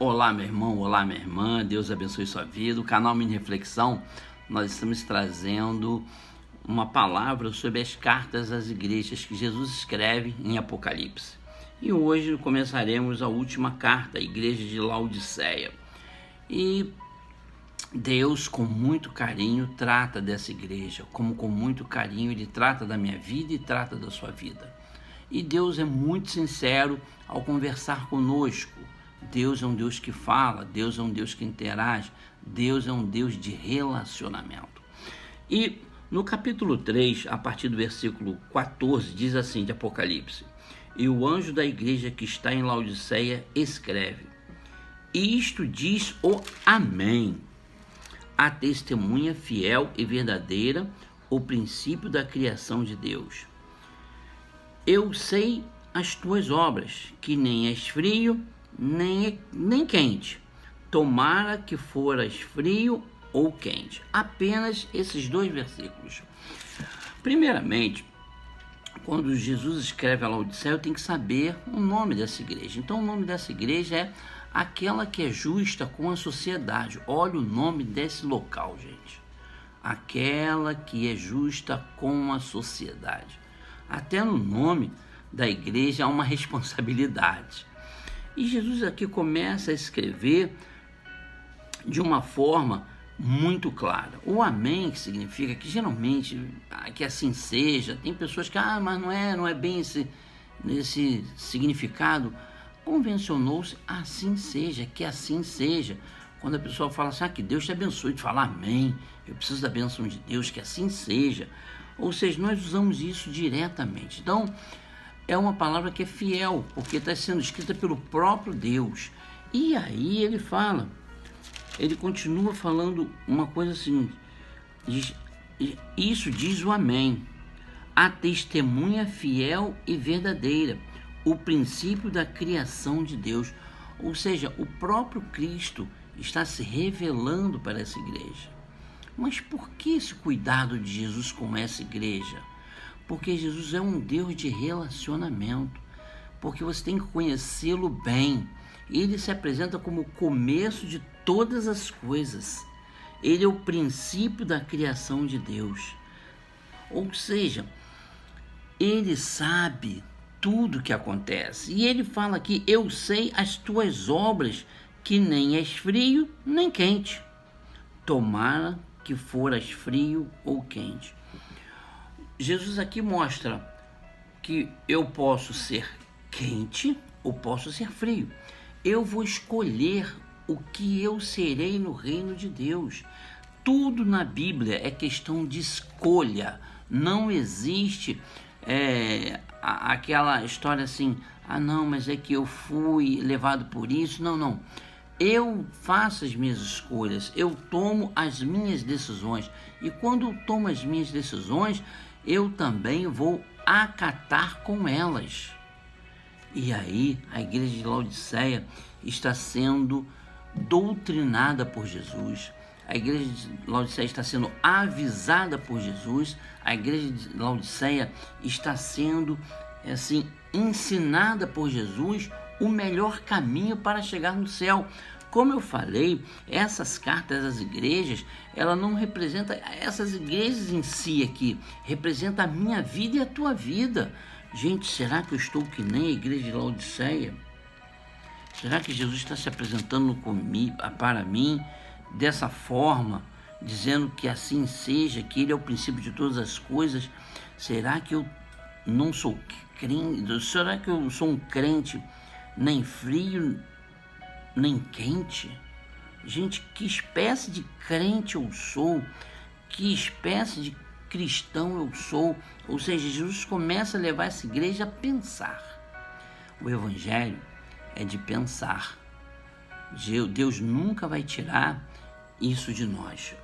Olá, meu irmão, olá, minha irmã, Deus abençoe sua vida. O canal Mini Reflexão, nós estamos trazendo uma palavra sobre as cartas às igrejas que Jesus escreve em Apocalipse. E hoje começaremos a última carta, a igreja de Laodiceia. E Deus, com muito carinho, trata dessa igreja, como com muito carinho Ele trata da minha vida e trata da sua vida. E Deus é muito sincero ao conversar conosco. Deus é um Deus que fala, Deus é um Deus que interage, Deus é um Deus de relacionamento. E no capítulo 3, a partir do versículo 14, diz assim de Apocalipse: E o anjo da igreja que está em Laodiceia escreve: Isto diz o Amém, a testemunha fiel e verdadeira, o princípio da criação de Deus. Eu sei as tuas obras, que nem és frio, nem quente. Tomara que foras frio ou quente. Apenas esses dois versículos. Primeiramente, quando Jesus escreve a Laodiceia, eu tenho que saber o nome dessa igreja. Então, o nome dessa igreja é aquela que é justa com a sociedade. Olha o nome desse local, gente. Aquela que é justa com a sociedade. Até no nome da igreja há uma responsabilidade. E Jesus aqui começa a escrever de uma forma muito clara. O amém, que significa que geralmente que assim seja. Tem pessoas que, mas não é bem nesse significado. Convencionou-se assim seja, que assim seja. Quando a pessoa fala assim, que Deus te abençoe, tu fala amém, eu preciso da bênção de Deus, que assim seja. Ou seja, nós usamos isso diretamente. Então, é uma palavra que é fiel, porque está sendo escrita pelo próprio Deus. E aí ele continua falando uma coisa assim, isso diz o Amém, a testemunha fiel e verdadeira, o princípio da criação de Deus. Ou seja, o próprio Cristo está se revelando para essa igreja. Mas por que esse cuidado de Jesus com essa igreja? Porque Jesus é um Deus de relacionamento, porque você tem que conhecê-lo bem. Ele se apresenta como o começo de todas as coisas. Ele é o princípio da criação de Deus. Ou seja, ele sabe tudo o que acontece. E ele fala aqui, eu sei as tuas obras, que nem és frio nem quente. Tomara que foras frio ou quente. Jesus aqui mostra que eu posso ser quente ou posso ser frio. Eu vou escolher o que eu serei no reino de Deus. Tudo na Bíblia é questão de escolha. Não existe aquela história assim, não, mas é que eu fui levado por isso. Não. Eu faço as minhas escolhas, eu tomo as minhas decisões. E quando eu tomo as minhas decisões, eu também vou acatar com elas. E aí, a igreja de Laodiceia está sendo doutrinada por Jesus. A igreja de Laodiceia está sendo avisada por Jesus. A igreja de Laodiceia está sendo, ensinada por Jesus o melhor caminho para chegar no céu. Como eu falei, essas cartas às igrejas, ela não representa essas igrejas em si aqui, representa a minha vida e a tua vida. Gente, será que eu estou que nem a igreja de Laodiceia? Será que Jesus está se apresentando para mim dessa forma, dizendo que assim seja, que Ele é o princípio de todas as coisas? Será que eu não sou crente? Será que eu sou um crente nem frio nem quente? Gente, que espécie de crente eu sou? Que espécie de cristão eu sou? Ou seja, Jesus começa a levar essa igreja a pensar. O evangelho é de pensar. Deus nunca vai tirar isso de nós.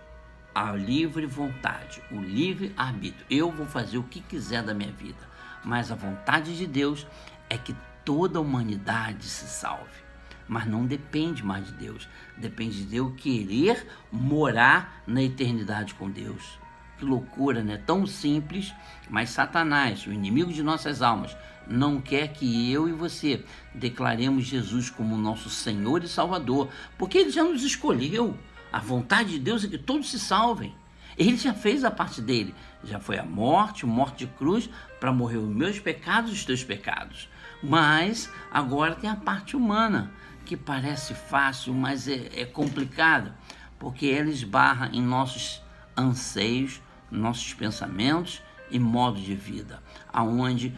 A livre vontade, o livre arbítrio. Eu vou fazer o que quiser da minha vida, mas a vontade de Deus é que toda a humanidade se salve. Mas não depende mais de Deus. Depende de eu querer morar na eternidade com Deus. que loucura, né? Tão simples, mas Satanás, o inimigo de nossas almas, não quer que eu e você declaremos Jesus como nosso Senhor e Salvador, porque Ele já nos escolheu. A vontade de Deus é que todos se salvem. Ele já fez a parte dele, já foi a morte de cruz, para morrer os meus pecados e os teus pecados. Mas agora tem a parte humana, que parece fácil, mas é complicada, porque ela esbarra em nossos anseios, nossos pensamentos e modo de vida, aonde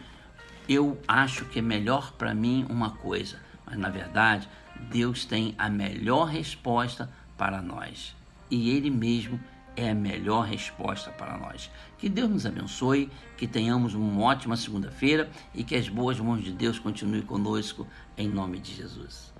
eu acho que é melhor para mim uma coisa, mas na verdade Deus tem a melhor resposta para nós, e Ele mesmo é a melhor resposta para nós. Que Deus nos abençoe, que tenhamos uma ótima segunda-feira e que as boas mãos de Deus continuem conosco, em nome de Jesus.